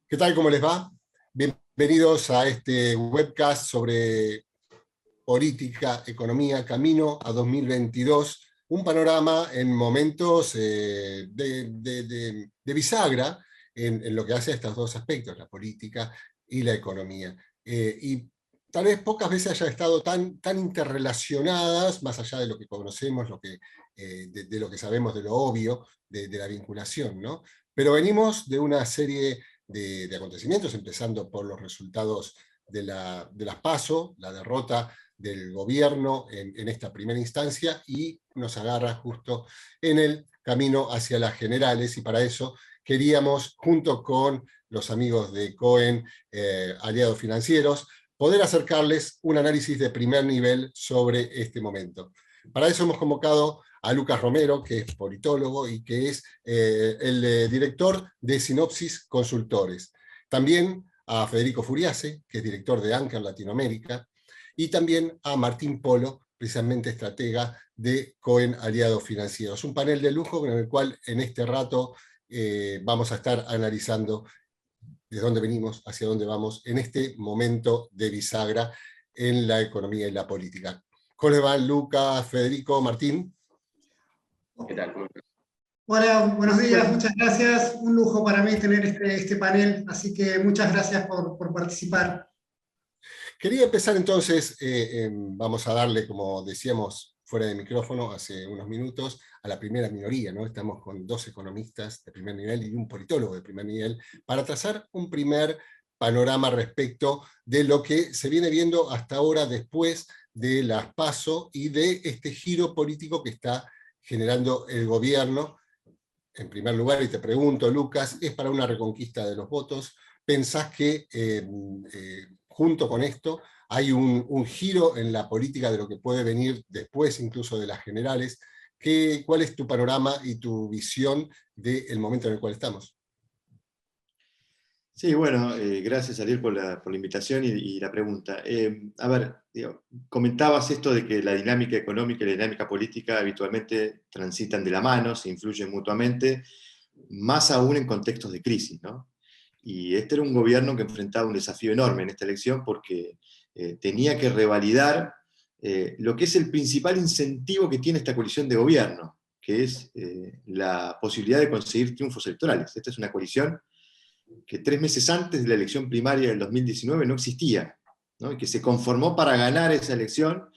¿Qué tal? ¿Cómo les va? Bienvenidos a este webcast sobre política, economía, camino a 2022, un panorama en momentos de bisagra en lo que hace a estos dos aspectos, la política y la economía. Y tal vez pocas veces hayan estado tan interrelacionadas, más allá de lo que conocemos, de lo que sabemos de lo obvio, de la vinculación, ¿no? Pero venimos de una serie de acontecimientos, empezando por los resultados de las PASO, la derrota del gobierno en esta primera instancia, y nos agarra justo en el camino hacia las generales, y para eso queríamos, junto con los amigos de Cohen, aliados financieros, poder acercarles un análisis de primer nivel sobre este momento. Para eso hemos convocado a Lucas Romero, que es politólogo y que es el director de Sinopsis Consultores. También a Federico Furiase, que es director de Anchor Latinoamérica, y también a Martín Polo, precisamente estratega de Cohen Aliados Financieros. Un panel de lujo con el cual en este rato vamos a estar analizando de dónde venimos, hacia dónde vamos en este momento de bisagra en la economía y la política. ¿Cómo les va, Lucas, Federico, Martín? ¿Qué tal? ¿Cómo estás? Hola, buenos días, muchas gracias. Un lujo para mí tener este panel, así que muchas gracias por participar. Quería empezar entonces, vamos a darle, como decíamos fuera de micrófono hace unos minutos, a la primera minoría, ¿no? Estamos con dos economistas de primer nivel y un politólogo de primer nivel, para trazar un primer panorama respecto de lo que se viene viendo hasta ahora después de las PASO y de este giro político que está generando el gobierno. En primer lugar, y te pregunto, Lucas, ¿es para una reconquista de los votos? ¿Pensás que junto con esto hay un giro en la política de lo que puede venir después incluso de las generales? ¿Cuál es tu panorama y tu visión del momento en el cual estamos? Sí, bueno, gracias Ariel por la invitación y la pregunta. A ver, comentabas esto de que la dinámica económica y la dinámica política habitualmente transitan de la mano, se influyen mutuamente, más aún en contextos de crisis, ¿no? Y este era un gobierno que enfrentaba un desafío enorme en esta elección porque tenía que revalidar lo que es el principal incentivo que tiene esta coalición de gobierno, que es la posibilidad de conseguir triunfos electorales. Esta es una coalición que 3 meses antes de la elección primaria del 2019 no existía, ¿no? Y que se conformó para ganar esa elección,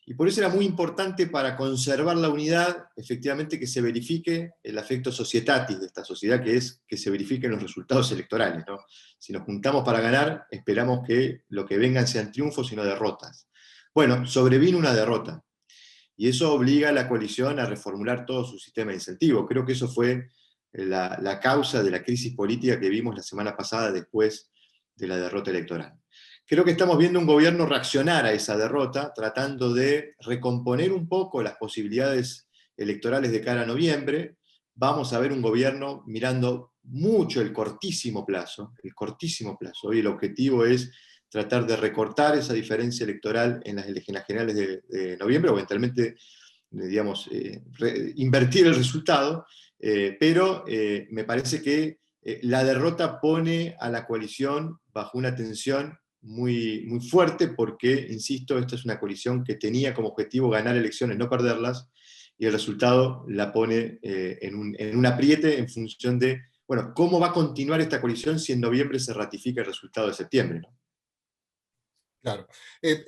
y por eso era muy importante para conservar la unidad, efectivamente, que se verifique el affecto societatis de esta sociedad, que es que se verifiquen los resultados electorales, ¿no? Si nos juntamos para ganar, esperamos que lo que vengan sean triunfos y no derrotas. Bueno, sobrevino una derrota, y eso obliga a la coalición a reformular todo su sistema de incentivos. Creo que eso fue la causa de la crisis política que vimos la semana pasada después de la derrota electoral. Creo que estamos viendo un gobierno reaccionar a esa derrota, tratando de recomponer un poco las posibilidades electorales de cara a noviembre. Vamos a ver un gobierno mirando mucho el cortísimo plazo. Hoy el objetivo es tratar de recortar esa diferencia electoral en las generales de noviembre, o eventualmente, digamos, invertir el resultado, pero me parece que la derrota pone a la coalición bajo una tensión muy, muy fuerte, porque, insisto, esta es una coalición que tenía como objetivo ganar elecciones, no perderlas, y el resultado la pone en un apriete en función de, bueno, cómo va a continuar esta coalición si en noviembre se ratifica el resultado de septiembre, ¿no? Claro.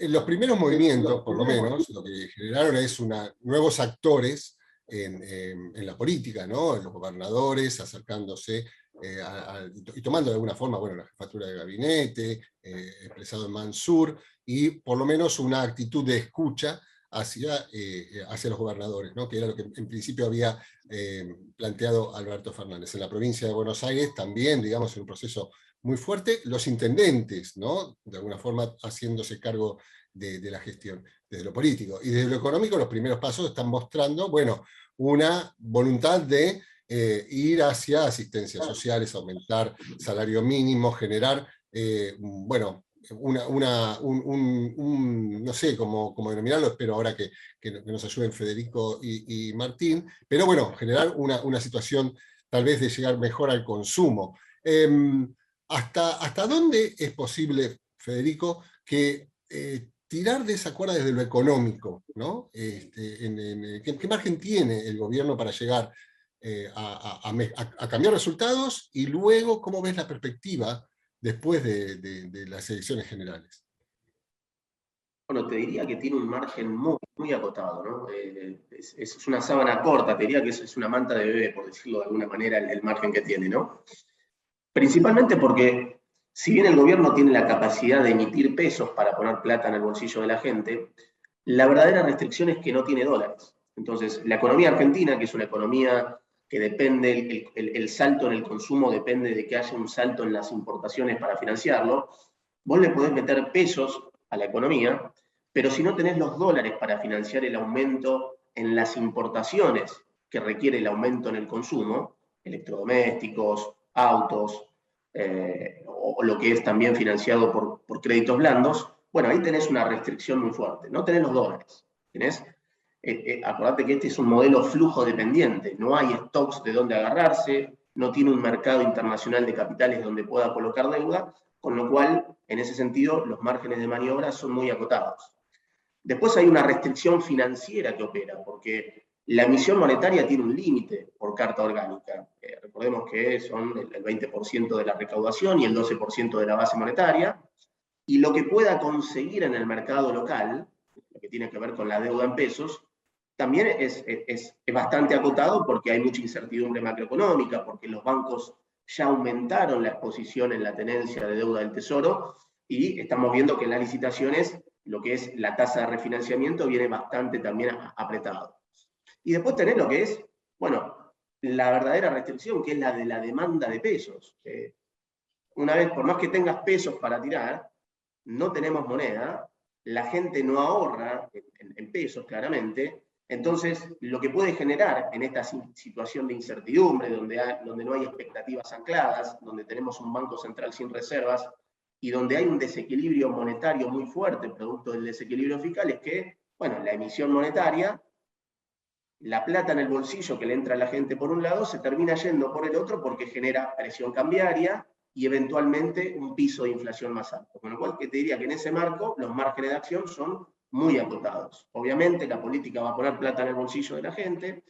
Los primeros movimientos, por lo menos, lo que generaron es nuevos actores en la política, ¿no? Los gobernadores acercándose y tomando de alguna forma, bueno, la jefatura de gabinete, expresado en Mansur, y por lo menos una actitud de escucha hacia los gobernadores, ¿no? Que era lo que en principio había planteado Alberto Fernández. En la provincia de Buenos Aires también, digamos, en un proceso muy fuerte, los intendentes, ¿no? De alguna forma haciéndose cargo de la gestión, desde lo político. Y desde lo económico, los primeros pasos están mostrando, bueno, una voluntad de ir hacia asistencias sociales, aumentar salario mínimo, generar, bueno, no sé cómo denominarlo, espero ahora que nos ayuden Federico y Martín, pero bueno, generar una situación tal vez de llegar mejor al consumo. ¿Hasta dónde es posible, Federico, que tirar de esa cuerda desde lo económico, ¿no? ¿Qué margen tiene el gobierno para llegar a cambiar resultados? Y luego, ¿cómo ves la perspectiva después de las elecciones generales? Bueno, te diría que tiene un margen muy, muy acotado, ¿no? Es una sábana corta, te diría que es una manta de bebé, por decirlo de alguna manera, el margen que tiene, ¿no? Principalmente porque, si bien el gobierno tiene la capacidad de emitir pesos para poner plata en el bolsillo de la gente, la verdadera restricción es que no tiene dólares. Entonces, la economía argentina, que es una economía que depende, el salto en el consumo depende de que haya un salto en las importaciones para financiarlo, vos le podés meter pesos a la economía, pero si no tenés los dólares para financiar el aumento en las importaciones que requiere el aumento en el consumo, electrodomésticos, autos, o lo que es también financiado por créditos blandos, bueno, ahí tenés una restricción muy fuerte. No tenés los dólares. Acordate que este es un modelo flujo dependiente. No hay stocks de dónde agarrarse, no tiene un mercado internacional de capitales donde pueda colocar deuda, con lo cual, en ese sentido, los márgenes de maniobra son muy acotados. Después hay una restricción financiera que opera, porque la emisión monetaria tiene un límite por carta orgánica. Recordemos que son el 20% de la recaudación y el 12% de la base monetaria, y lo que pueda conseguir en el mercado local, lo que tiene que ver con la deuda en pesos, también es bastante acotado porque hay mucha incertidumbre macroeconómica, porque los bancos ya aumentaron la exposición en la tenencia de deuda del Tesoro, y estamos viendo que en las licitaciones lo que es la tasa de refinanciamiento viene bastante también apretado. Y después tenés lo que es, bueno, la verdadera restricción, que es la de la demanda de pesos. Una vez, por más que tengas pesos para tirar, no tenemos moneda, la gente no ahorra en pesos, claramente. Entonces, lo que puede generar en esta situación de incertidumbre, donde no hay expectativas ancladas, donde tenemos un banco central sin reservas, y donde hay un desequilibrio monetario muy fuerte, producto del desequilibrio fiscal, es que, bueno, la emisión monetaria, la plata en el bolsillo que le entra a la gente por un lado, se termina yendo por el otro porque genera presión cambiaria y eventualmente un piso de inflación más alto. Con lo cual, que te diría que en ese marco los márgenes de acción son muy acotados. Obviamente, la política va a poner plata en el bolsillo de la gente,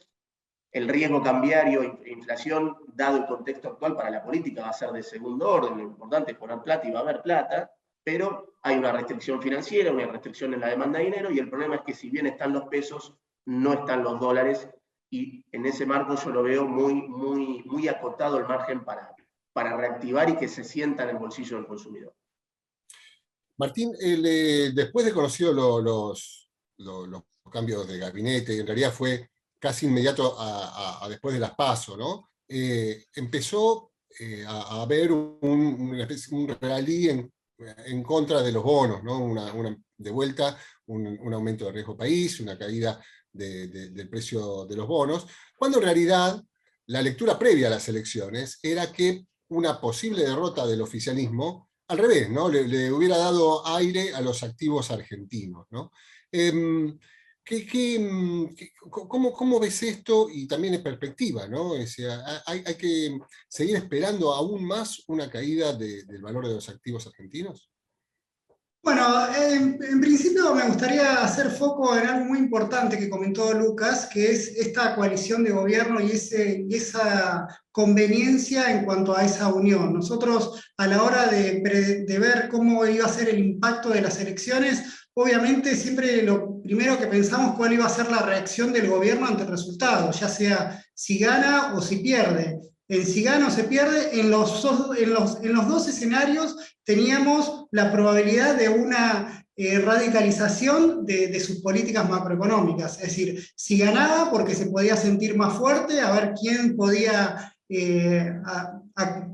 el riesgo cambiario e inflación, dado el contexto actual para la política, va a ser de segundo orden. Lo importante es poner plata y va a haber plata, pero hay una restricción financiera, una restricción en la demanda de dinero, y el problema es que si bien están los pesos, no están los dólares, y en ese marco yo lo veo muy, muy, muy acotado el margen para reactivar y que se sienta en el bolsillo del consumidor. Martín, después de conocido los cambios de gabinete, y en realidad fue casi inmediato después de las PASO, ¿no? Empezó a haber un rally en contra de los bonos, ¿no? De vuelta, un aumento de riesgo país, una caída del precio de los bonos, cuando en realidad la lectura previa a las elecciones era que una posible derrota del oficialismo, al revés, ¿no? Le hubiera dado aire a los activos argentinos, ¿no? ¿Cómo ves esto? Y también en perspectiva, ¿no? ¿Hay que seguir esperando aún más una caída del valor de los activos argentinos? Bueno, en principio me gustaría hacer foco en algo muy importante que comentó Lucas, que es esta coalición de gobierno y esa conveniencia en cuanto a esa unión. Nosotros, a la hora de ver cómo iba a ser el impacto de las elecciones, obviamente siempre lo primero que pensamos cuál iba a ser la reacción del gobierno ante el resultado, ya sea si gana o si pierde. En si gana o se pierde, en los dos escenarios teníamos la probabilidad de una radicalización de sus políticas macroeconómicas. Es decir, si ganaba porque se podía sentir más fuerte, a ver quién podía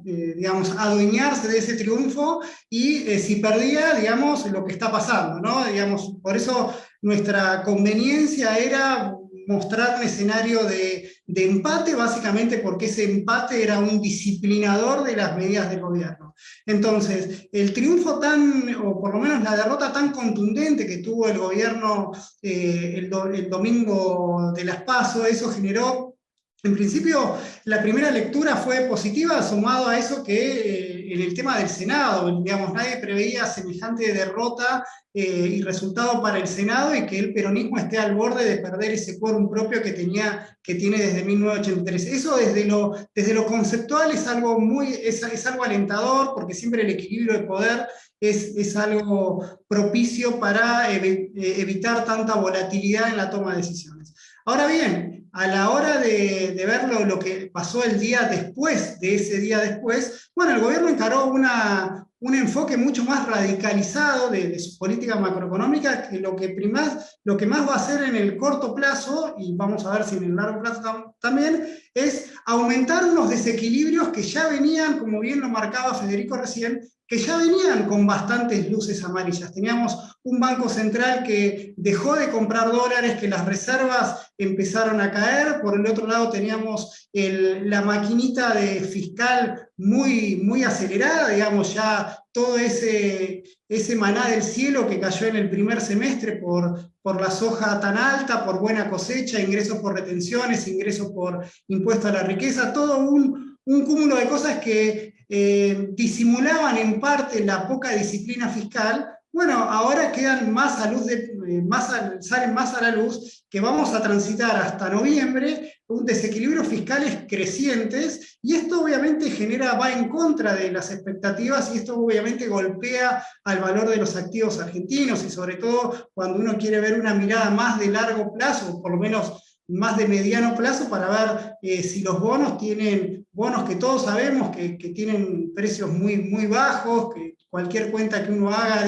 digamos, adueñarse de ese triunfo, y si perdía, digamos, lo que está pasando, ¿no? Digamos, por eso nuestra conveniencia era mostrar un escenario de empate, básicamente porque ese empate era un disciplinador de las medidas del gobierno. Entonces, el triunfo o por lo menos la derrota tan contundente que tuvo el gobierno el domingo de las PASO, eso generó, en principio, la primera lectura fue positiva, sumado a eso que en el tema del Senado, digamos, nadie preveía semejante derrota y resultado para el Senado, y que el peronismo esté al borde de perder ese quórum propio que tiene desde 1983. Eso desde lo conceptual es algo es algo alentador, porque siempre el equilibrio de poder es algo propicio para evitar tanta volatilidad en la toma de decisiones. Ahora bien, a la hora de ver lo que pasó el día después, de ese día después, bueno, el gobierno encaró un enfoque mucho más radicalizado de su política macroeconómica, que lo que más va a hacer en el corto plazo, y vamos a ver si en el largo plazo también, es aumentar unos desequilibrios que ya venían, como bien lo marcaba Federico recién, que ya venían con bastantes luces amarillas. Teníamos un banco central que dejó de comprar dólares, que las reservas empezaron a caer. Por el otro lado teníamos la maquinita de fiscal muy, muy acelerada, digamos, ya todo ese maná del cielo que cayó en el primer semestre por la soja tan alta, por buena cosecha, ingresos por retenciones, ingresos por impuesto a la riqueza, todo un cúmulo de cosas que disimulaban en parte la poca disciplina fiscal. Bueno, ahora quedan más salen más a la luz, que vamos a transitar hasta noviembre un desequilibrios fiscales crecientes, y esto obviamente va en contra de las expectativas, y esto obviamente golpea al valor de los activos argentinos, y sobre todo cuando uno quiere ver una mirada más de largo plazo, por lo menos más de mediano plazo, para ver si los bonos que todos sabemos que tienen precios muy, muy bajos, que cualquier cuenta que uno haga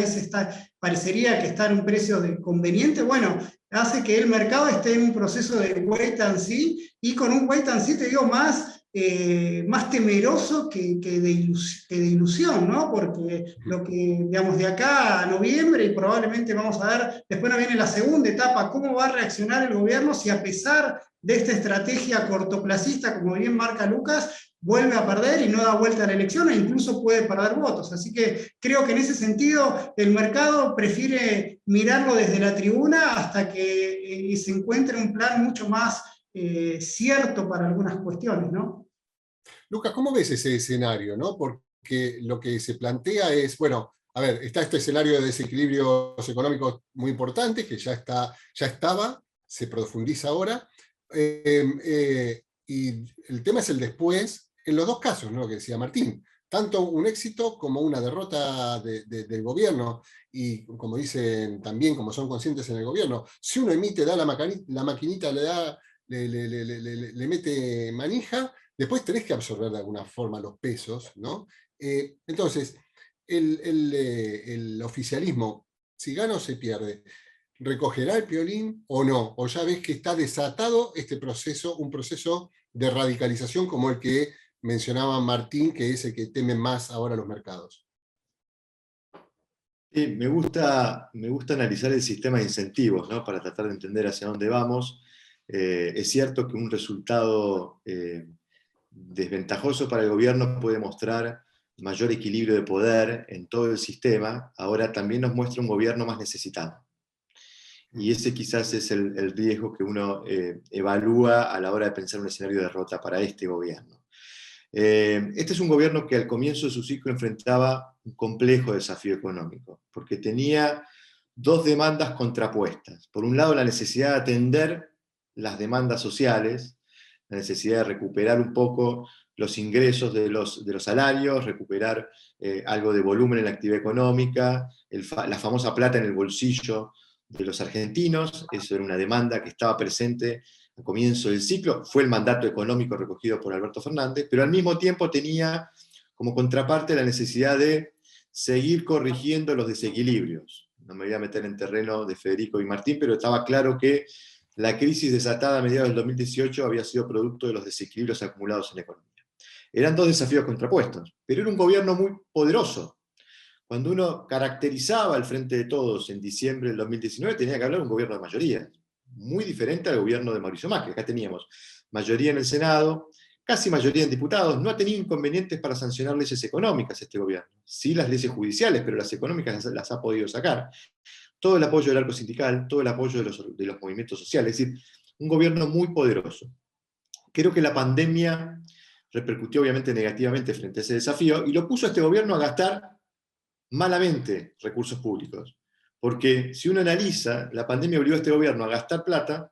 parecería que está en un precio conveniente. Bueno, hace que el mercado esté en un proceso de wait and see, y con un wait and see, te digo, más temeroso que de ilusión, ¿no? Porque lo que, digamos, de acá a noviembre, y probablemente vamos a ver, después nos viene la segunda etapa, cómo va a reaccionar el gobierno si, a pesar de esta estrategia cortoplacista, como bien marca Lucas, vuelve a perder y no da vuelta a la elección, e incluso puede perder votos. Así que creo que en ese sentido el mercado prefiere mirarlo desde la tribuna hasta que se encuentre un plan mucho más cierto para algunas cuestiones, ¿no? Lucas, ¿cómo ves ese escenario, no? Porque lo que se plantea es, bueno, a ver, está este escenario de desequilibrios económicos muy importante, que ya estaba, se profundiza ahora, y el tema es el después, en los dos casos, ¿no? Lo que decía Martín, tanto un éxito como una derrota del gobierno, y como dicen también, como son conscientes en el gobierno, si uno emite, da la maquinita, le mete manija, después tenés que absorber de alguna forma los pesos, ¿no? Entonces, el oficialismo, si gana o se pierde, ¿recogerá el piolín o no? ¿O ya ves que está desatado este proceso, un proceso de radicalización como el que mencionaba Martín, que es el que temen más ahora los mercados? Sí, me gusta analizar el sistema de incentivos, ¿no? Para tratar de entender hacia dónde vamos. Es cierto que un resultado desventajoso para el gobierno puede mostrar mayor equilibrio de poder en todo el sistema. Ahora también nos muestra un gobierno más necesitado. Y ese quizás es el riesgo que uno evalúa a la hora de pensar un escenario de derrota para este gobierno. Este es un gobierno que al comienzo de su ciclo enfrentaba un complejo desafío económico, porque tenía dos demandas contrapuestas. Por un lado, la necesidad de atender las demandas sociales, la necesidad de recuperar un poco los ingresos de los salarios, recuperar algo de volumen en la actividad económica, la famosa plata en el bolsillo de los argentinos. Eso era una demanda que estaba presente al comienzo del ciclo, fue el mandato económico recogido por Alberto Fernández, pero al mismo tiempo tenía como contraparte la necesidad de seguir corrigiendo los desequilibrios. No me voy a meter en terreno de Federico y Martín, pero estaba claro que la crisis desatada a mediados del 2018 había sido producto de los desequilibrios acumulados en la economía. Eran dos desafíos contrapuestos, pero era un gobierno muy poderoso. Cuando uno caracterizaba el Frente de Todos en diciembre del 2019, tenía que hablar de un gobierno de mayoría, muy diferente al gobierno de Mauricio Macri. Acá teníamos mayoría en el Senado, casi mayoría en diputados. No ha tenido inconvenientes para sancionar leyes económicas este gobierno. Sí, las leyes judiciales, pero las económicas las ha podido sacar. Todo el apoyo del arco sindical, todo el apoyo de los movimientos sociales. Es decir, un gobierno muy poderoso. Creo que la pandemia repercutió obviamente negativamente frente a ese desafío y lo puso a este gobierno a gastar malamente recursos públicos. Porque si uno analiza, la pandemia obligó a este gobierno a gastar plata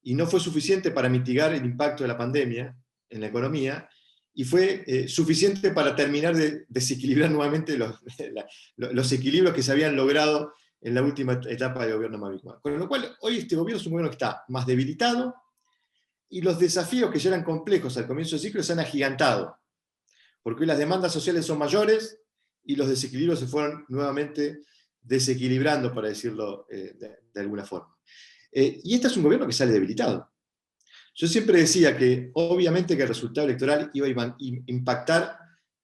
y no fue suficiente para mitigar el impacto de la pandemia en la economía, y fue suficiente para terminar de desequilibrar nuevamente los equilibrios que se habían logrado en la última etapa del gobierno Mavic. Con lo cual, hoy este gobierno es un gobierno que está más debilitado, y los desafíos que ya eran complejos al comienzo del ciclo se han agigantado, porque hoy las demandas sociales son mayores y los desequilibrios se fueron nuevamente desequilibrando, para decirlo de alguna forma. Y este es un gobierno que sale debilitado. Yo siempre decía que obviamente que el resultado electoral iba a impactar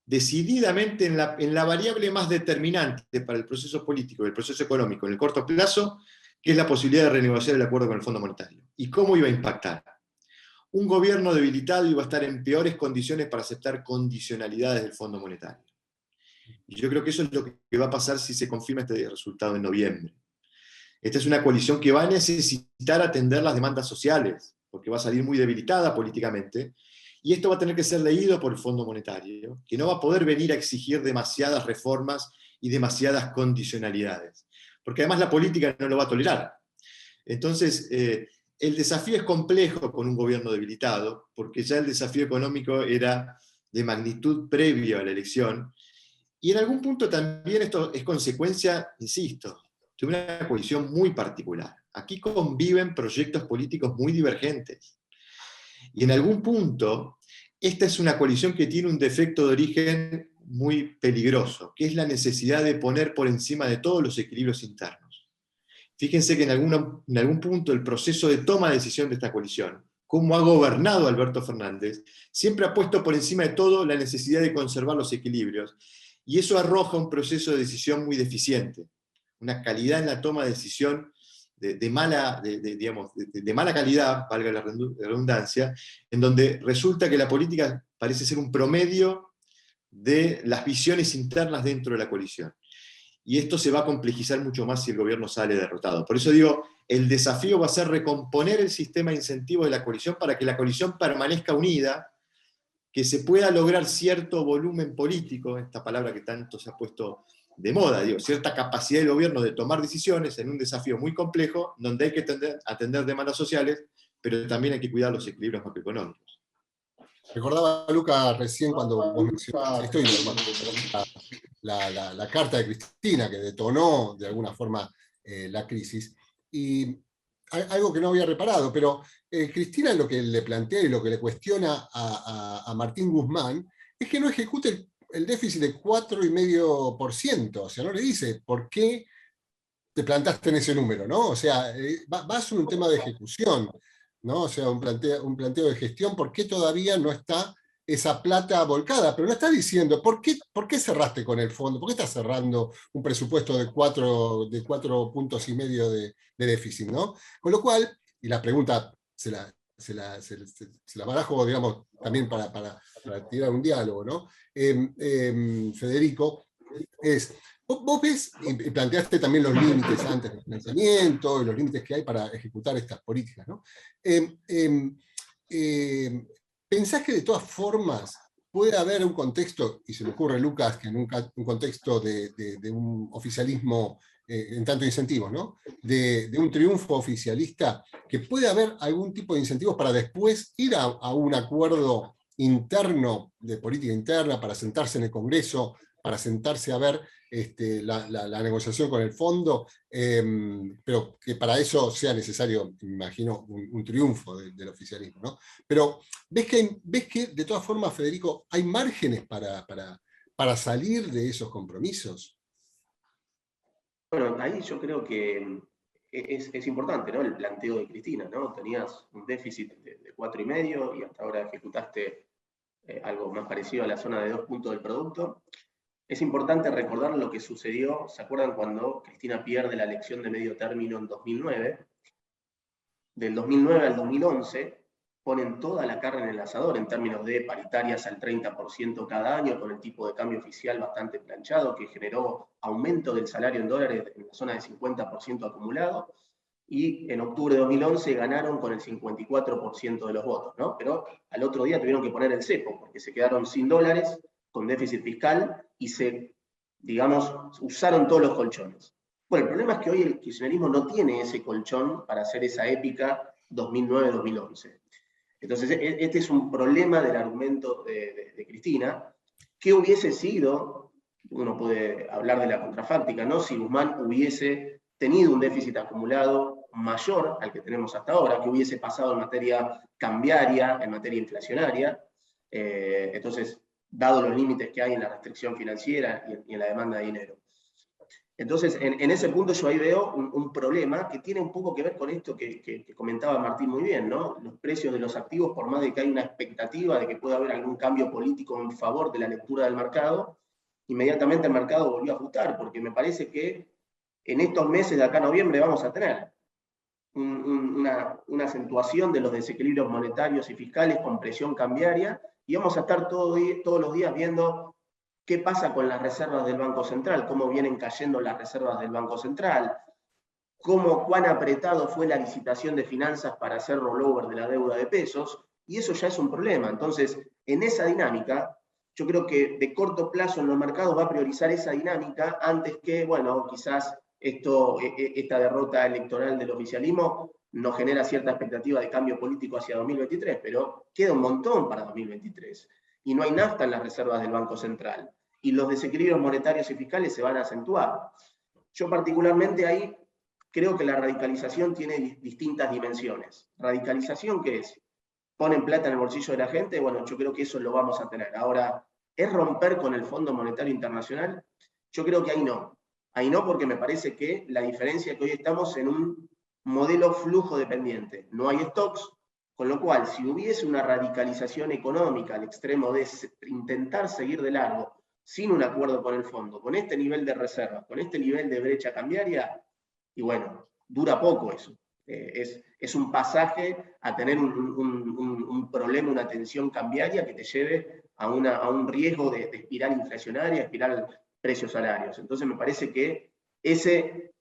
decididamente en la variable más determinante para el proceso político y el proceso económico en el corto plazo, que es la posibilidad de renegociar el acuerdo con el Fondo Monetario. ¿Y cómo iba a impactar? Un gobierno debilitado iba a estar en peores condiciones para aceptar condicionalidades del Fondo Monetario. Y yo creo que eso es lo que va a pasar si se confirma este resultado en noviembre. Esta es una coalición que va a necesitar atender las demandas sociales, porque va a salir muy debilitada políticamente, y esto va a tener que ser leído por el Fondo Monetario, que no va a poder venir a exigir demasiadas reformas y demasiadas condicionalidades, porque además la política no lo va a tolerar. Entonces, el desafío es complejo con un gobierno debilitado, porque ya el desafío económico era de magnitud previa a la elección, y en algún punto también esto es consecuencia, insisto, de una coalición muy particular. Aquí conviven proyectos políticos muy divergentes. Y en algún punto, esta es una coalición que tiene un defecto de origen muy peligroso, que es la necesidad de poner por encima de todos los equilibrios internos. Fíjense que en algún punto el proceso de toma de decisión de esta coalición, cómo ha gobernado Alberto Fernández, siempre ha puesto por encima de todo la necesidad de conservar los equilibrios, y eso arroja un proceso de decisión muy deficiente, una calidad en la toma de decisión de mala calidad, valga la redundancia, en donde resulta que la política parece ser un promedio de las visiones internas dentro de la coalición. Y esto se va a complejizar mucho más si el gobierno sale derrotado. Por eso digo, el desafío va a ser recomponer el sistema de incentivos de la coalición para que la coalición permanezca unida, que se pueda lograr cierto volumen político, esta palabra que tanto se ha puesto de moda, cierta capacidad del gobierno de tomar decisiones en un desafío muy complejo, donde hay que atender demandas sociales, pero también hay que cuidar los equilibrios macroeconómicos. Recordaba, Luca, recién cuando vos mencionabas esto, y la carta de Cristina, que detonó de alguna forma la crisis. Y algo que no había reparado, pero Cristina lo que le plantea y lo que le cuestiona a Martín Guzmán es que no ejecute el déficit de 4,5%. O sea, no le dice por qué te plantaste en ese número, ¿no? O sea, va a ser un tema de ejecución, ¿no? O sea, un planteo de gestión, ¿por qué todavía no está esa plata volcada? Pero no está diciendo, ¿por qué cerraste con el fondo? ¿Por qué estás cerrando un presupuesto de 4,5 puntos de déficit, ¿no? Con lo cual, y la pregunta se la barajo, digamos, también para tirar un diálogo, ¿no? Federico, es... Vos ves, y planteaste también los límites antes del financiamiento, y los límites que hay para ejecutar estas políticas, ¿no? ¿Pensás que de todas formas puede haber un contexto, y se me ocurre, Lucas, que en un contexto de un oficialismo en tanto incentivos, ¿no? De un triunfo oficialista, que puede haber algún tipo de incentivos para después ir a un acuerdo interno, de política interna, para sentarse en el Congreso, para sentarse a ver la negociación con el fondo, pero que para eso sea necesario, me imagino, un triunfo del oficialismo, ¿no? Pero ves que de todas formas, Federico, hay márgenes para salir de esos compromisos. Bueno, ahí yo creo que es importante, ¿no? El planteo de Cristina, ¿no? Tenías un déficit de 4,5 y hasta ahora ejecutaste algo más parecido a la zona de 2 puntos del producto. Es importante recordar lo que sucedió, ¿se acuerdan cuando Cristina pierde la elección de medio término en 2009? Del 2009 al 2011 ponen toda la carne en el asador en términos de paritarias al 30% cada año, con el tipo de cambio oficial bastante planchado, que generó aumento del salario en dólares en la zona de 50% acumulado, y en octubre de 2011 ganaron con el 54% de los votos, ¿no? Pero al otro día tuvieron que poner el cepo, porque se quedaron sin dólares, con déficit fiscal, y digamos, usaron todos los colchones. Bueno, el problema es que hoy el kirchnerismo no tiene ese colchón para hacer esa épica 2009-2011. Entonces, este es un problema del argumento de Cristina. ¿Qué hubiese sido? Uno puede hablar de la contrafáctica, ¿no? Si Guzmán hubiese tenido un déficit acumulado mayor al que tenemos hasta ahora, que hubiese pasado en materia cambiaria, en materia inflacionaria. Entonces, dado los límites que hay en la restricción financiera y en la demanda de dinero. Entonces, en ese punto yo ahí veo un problema que tiene un poco que ver con esto que comentaba Martín muy bien, ¿no? Los precios de los activos, por más de que hay una expectativa de que pueda haber algún cambio político en favor de la lectura del mercado, inmediatamente el mercado volvió a ajustar, porque me parece que en estos meses de acá a noviembre vamos a tener una acentuación de los desequilibrios monetarios y fiscales con presión cambiaria, y vamos a estar todos los días viendo qué pasa con las reservas del Banco Central, cómo vienen cayendo las reservas del Banco Central, cuán apretado fue la licitación de finanzas para hacer rollover de la deuda de pesos, y eso ya es un problema. Entonces, en esa dinámica, yo creo que de corto plazo en los mercados va a priorizar esa dinámica antes que, bueno, quizás esta derrota electoral del oficialismo nos genera cierta expectativa de cambio político hacia 2023, pero queda un montón para 2023. Y no hay nafta en las reservas del Banco Central. Y los desequilibrios monetarios y fiscales se van a acentuar. Yo particularmente ahí creo que la radicalización tiene distintas dimensiones. ¿Radicalización qué es? ¿Ponen plata en el bolsillo de la gente? Bueno, yo creo que eso lo vamos a tener. Ahora, ¿es romper con el Fondo Monetario Internacional? Yo creo que ahí no. Ahí no, porque me parece que la diferencia es que hoy estamos en un modelo flujo dependiente. No hay stocks, con lo cual, si hubiese una radicalización económica al extremo de intentar seguir de largo, sin un acuerdo con el fondo, con este nivel de reservas, con este nivel de brecha cambiaria, y bueno, dura poco eso. Es un pasaje a tener un problema, una tensión cambiaria que te lleve a un riesgo de espiral inflacionaria, espiral precios salarios. Entonces me parece que ese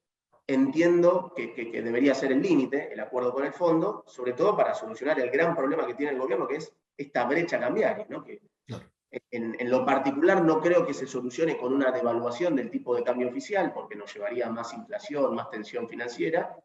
entiendo que debería ser el límite, el acuerdo con el fondo, sobre todo para solucionar el gran problema que tiene el gobierno, que es esta brecha cambiaria, ¿no? Que Claro. En lo particular no creo que se solucione con una devaluación del tipo de cambio oficial, porque nos llevaría a más inflación, más tensión financiera.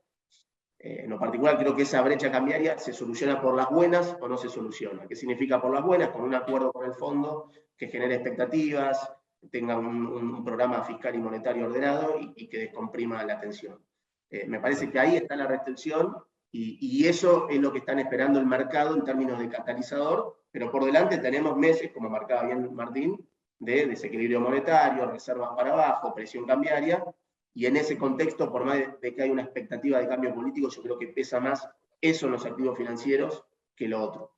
En lo particular creo que esa brecha cambiaria se soluciona por las buenas o no se soluciona. ¿Qué significa por las buenas? Con un acuerdo con el fondo que genere expectativas, tenga un programa fiscal y monetario ordenado y que descomprima la tensión. Me parece que ahí está la restricción y eso es lo que están esperando el mercado en términos de catalizador, pero por delante tenemos meses, como marcaba bien Martín, de desequilibrio monetario, reservas para abajo, presión cambiaria, y en ese contexto, por más de que hay una expectativa de cambio político, yo creo que pesa más eso en los activos financieros que lo otro.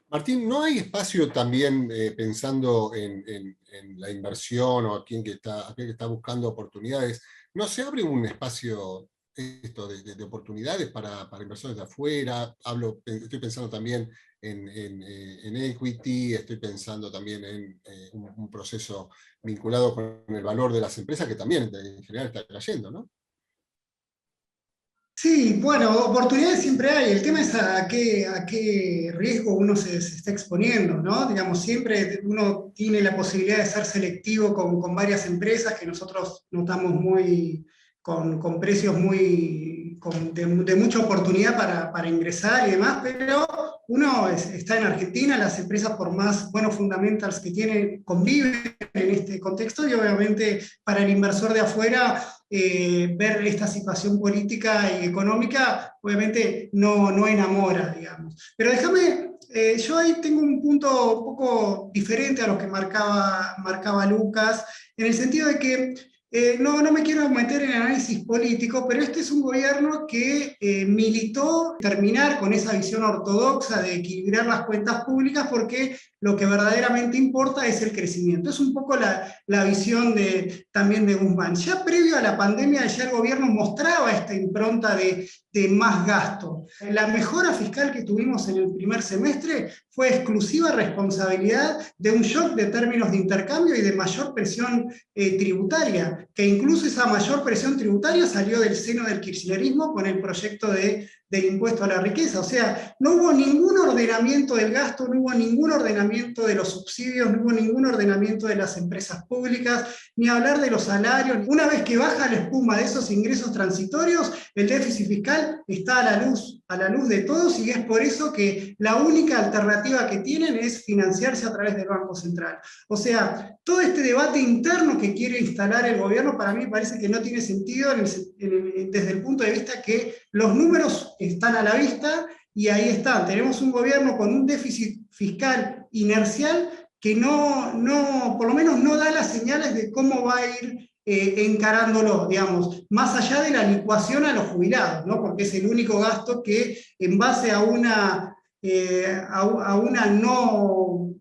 Martín, ¿no hay espacio también pensando en la inversión o aquel que está buscando oportunidades? ¿No se abre un espacio de oportunidades para inversores de afuera? Estoy pensando también en equity, estoy pensando también en un proceso vinculado con el valor de las empresas que también en general está cayendo, ¿no? Sí, bueno, oportunidades siempre hay. El tema es a qué riesgo uno se está exponiendo, ¿no? Digamos, siempre uno tiene la posibilidad de ser selectivo con varias empresas que nosotros notamos con precios de mucha oportunidad para ingresar y demás, pero uno está en Argentina, las empresas por más buenos fundamentals que tienen, conviven en este contexto y obviamente para el inversor de afuera ver esta situación política y económica, obviamente no enamora, digamos. Pero déjame, yo ahí tengo un punto un poco diferente a lo que marcaba Lucas, en el sentido de que no me quiero meter en análisis político, pero este es un gobierno que militó terminar con esa visión ortodoxa de equilibrar las cuentas públicas porque lo que verdaderamente importa es el crecimiento. Es un poco la la visión también de Guzmán. Ya previo a la pandemia, ya el gobierno mostraba esta impronta de más gasto. La mejora fiscal que tuvimos en el primer semestre fue exclusiva responsabilidad de un shock de términos de intercambio y de mayor presión tributaria, que incluso esa mayor presión tributaria salió del seno del kirchnerismo con el proyecto del impuesto a la riqueza. O sea, no hubo ningún ordenamiento del gasto, no hubo ningún ordenamiento de los subsidios, no hubo ningún ordenamiento de las empresas públicas, ni hablar de los salarios. Una vez que baja la espuma de esos ingresos transitorios, el déficit fiscal está a la luz de todos, y es por eso que la única alternativa que tienen es financiarse a través del Banco Central. O sea, todo este debate interno que quiere instalar el gobierno, para mí parece que no tiene sentido desde el punto de vista que los números están a la vista, y ahí están. Tenemos un gobierno con un déficit fiscal inercial que por lo menos no da las señales de cómo va a ir encarándolo, digamos, más allá de la licuación a los jubilados, ¿no? Porque es el único gasto que, en base a una no,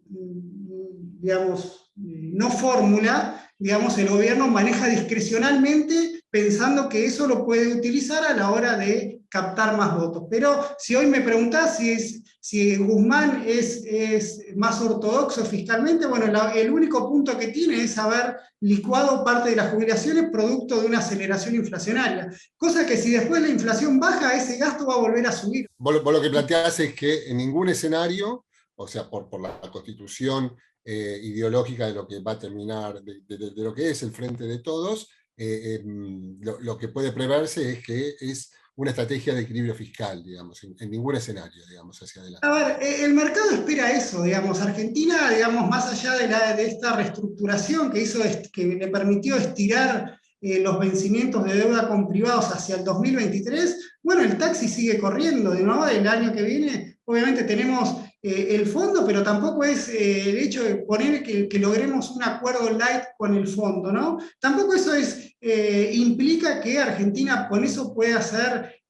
digamos, no fórmula, digamos, el gobierno maneja discrecionalmente pensando que eso lo puede utilizar a la hora de captar más votos. Pero si hoy me preguntás si Guzmán es más ortodoxo fiscalmente, bueno, el único punto que tiene es haber licuado parte de las jubilaciones producto de una aceleración inflacionaria. Cosa que si después la inflación baja, ese gasto va a volver a subir. Vos lo que planteás es que en ningún escenario, o sea, por la constitución ideológica de lo que va a terminar, de lo que es el Frente de Todos, lo que puede preverse es que es una estrategia de equilibrio fiscal, digamos, en ningún escenario, digamos, hacia adelante. A ver, el mercado espera eso, digamos. Argentina, digamos, más allá de esta reestructuración que hizo, que le permitió estirar los vencimientos de deuda con privados hacia el 2023, bueno, el taxi sigue corriendo, ¿no? El año que viene, obviamente tenemos el fondo, pero tampoco es el hecho de poner que logremos un acuerdo light con el fondo, ¿no? Tampoco eso implica que Argentina con eso pueda hacer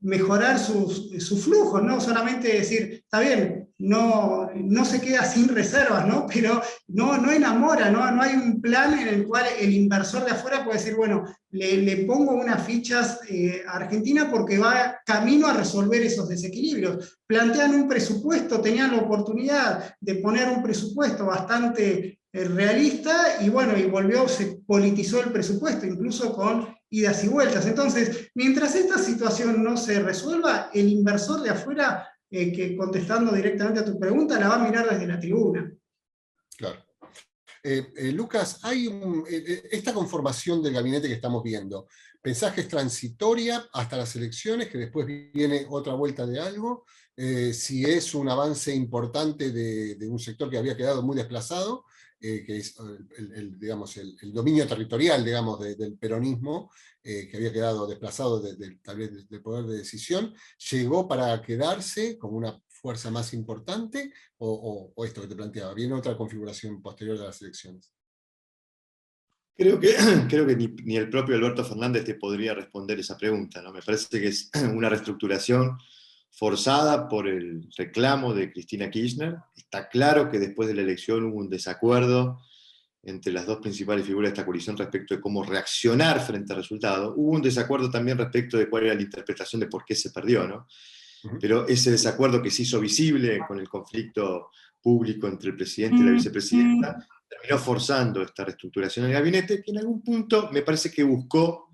mejorar su flujo, ¿no? Solamente decir, está bien, no se queda sin reservas, ¿no? Pero no enamora, ¿no? No hay un plan en el cual el inversor de afuera puede decir, bueno, le pongo unas fichas a Argentina porque va camino a resolver esos desequilibrios. Plantean un presupuesto, tenían la oportunidad de poner un presupuesto bastante realista, y bueno, se politizó el presupuesto, incluso con idas y vueltas. Entonces, mientras esta situación no se resuelva, el inversor de afuera, que contestando directamente a tu pregunta, la va a mirar desde la tribuna. Claro. Lucas, hay esta conformación del gabinete que estamos viendo, ¿pensás que es transitoria hasta las elecciones, que después viene otra vuelta de algo? Si es un avance importante de un sector que había quedado muy desplazado, que es digamos, el dominio territorial, digamos, del peronismo, que había quedado desplazado tal vez del poder de decisión, ¿llegó para quedarse como una fuerza más importante, o esto que te planteaba, viene otra configuración posterior de las elecciones? Creo que ni el propio Alberto Fernández te podría responder esa pregunta, ¿no? Me parece que es una reestructuración forzada por el reclamo de Cristina Kirchner. Está claro que después de la elección hubo un desacuerdo entre las dos principales figuras de esta coalición respecto de cómo reaccionar frente al resultado. Hubo un desacuerdo también respecto de cuál era la interpretación de por qué se perdió, ¿no? Pero ese desacuerdo que se hizo visible con el conflicto público entre el presidente y la vicepresidenta terminó forzando esta reestructuración del gabinete, que en algún punto me parece que buscó,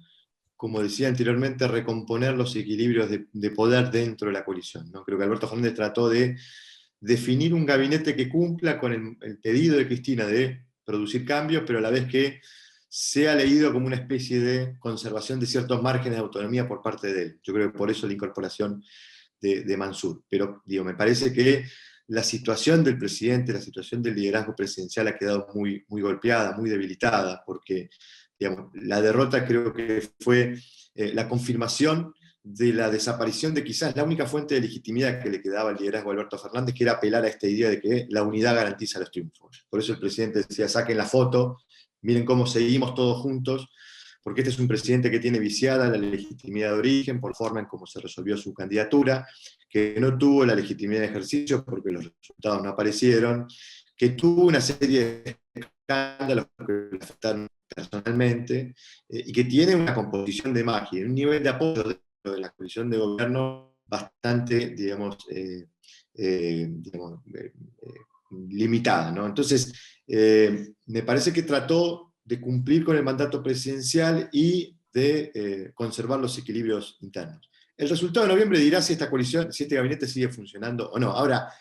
como decía anteriormente, recomponer los equilibrios de poder dentro de la coalición, ¿no? Creo que Alberto Fernández trató de definir un gabinete que cumpla con el pedido de Cristina de producir cambios, pero a la vez que sea leído como una especie de conservación de ciertos márgenes de autonomía por parte de él. Yo creo que por eso la incorporación de Mansur. Pero digo, me parece que la situación del presidente, la situación del liderazgo presidencial ha quedado muy, muy golpeada, muy debilitada, porque digamos, la derrota creo que fue la confirmación de la desaparición de quizás la única fuente de legitimidad que le quedaba al liderazgo de Alberto Fernández, que era apelar a esta idea de que la unidad garantiza los triunfos. Por eso el presidente decía, saquen la foto, miren cómo seguimos todos juntos, porque este es un presidente que tiene viciada la legitimidad de origen por la forma en cómo se resolvió su candidatura, que no tuvo la legitimidad de ejercicio porque los resultados no aparecieron, que tuvo una serie de escándalos que le afectaron personalmente, y que tiene una composición de magia, un nivel de apoyo dentro de la coalición de gobierno bastante, digamos, limitada, ¿no? Entonces, me parece que trató de cumplir con el mandato presidencial y de conservar los equilibrios internos. El resultado de noviembre dirá si esta coalición, si este gabinete sigue funcionando o no. Ahora,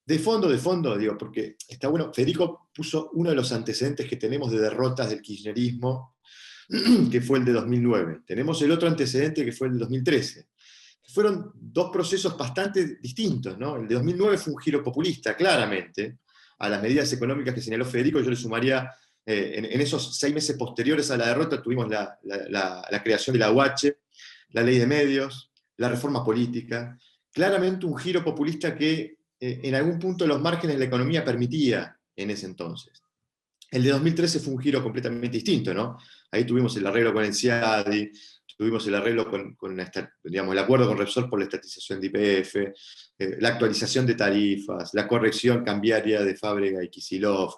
de fondo, digo, porque está bueno, Federico puso uno de los antecedentes que tenemos de derrotas del kirchnerismo, que fue el de 2009. Tenemos el otro antecedente que fue el de 2013. Fueron dos procesos bastante distintos, ¿no? El de 2009 fue un giro populista, claramente, a las medidas económicas que señaló Federico. Yo le sumaría, en esos 6 meses posteriores a la derrota, tuvimos la creación de la UH, la ley de medios, la reforma política, claramente un giro populista que en algún punto los márgenes de la economía permitía en ese entonces. El de 2013 fue un giro completamente distinto, ¿no? Ahí tuvimos el arreglo con el CIADI, tuvimos el arreglo digamos, el acuerdo con Repsol por la estatización de YPF, la actualización de tarifas, la corrección cambiaria de Fábrega y Kicillof,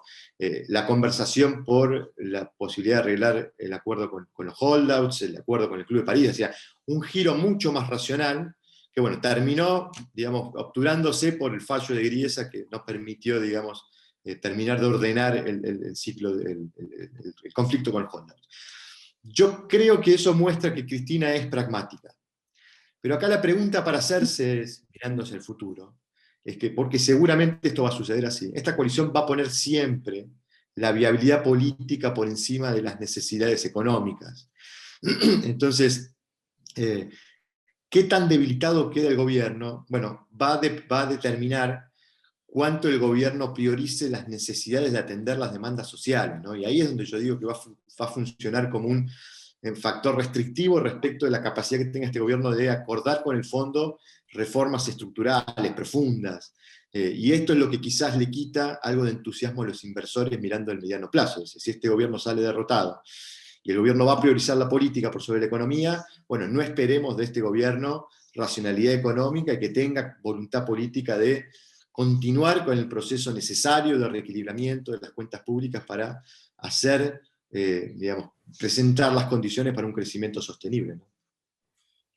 la conversación por la posibilidad de arreglar el acuerdo con los holdouts, el acuerdo con el Club de París, o sea, un giro mucho más racional, que bueno, terminó, digamos, obturándose por el fallo de Griesa que nos permitió, digamos, terminar de ordenar el ciclo, el conflicto con los holdouts. Yo creo que eso muestra que Cristina es pragmática. Pero acá la pregunta para hacerse es, mirándose el futuro, es que, porque seguramente esto va a suceder así, esta coalición va a poner siempre la viabilidad política por encima de las necesidades económicas. Entonces, ¿qué tan debilitado queda el gobierno? Bueno, va a determinar cuánto el gobierno priorice las necesidades de atender las demandas sociales, ¿no? Y ahí es donde yo digo que va a funcionar como un factor restrictivo respecto de la capacidad que tenga este gobierno de acordar con el fondo reformas estructurales, profundas. Y esto es lo que quizás le quita algo de entusiasmo a los inversores mirando el mediano plazo. Es decir, si este gobierno sale derrotado y el gobierno va a priorizar la política por sobre la economía, bueno, no esperemos de este gobierno racionalidad económica y que tenga voluntad política de continuar con el proceso necesario de reequilibramiento de las cuentas públicas para hacer, digamos, presentar las condiciones para un crecimiento sostenible, ¿no?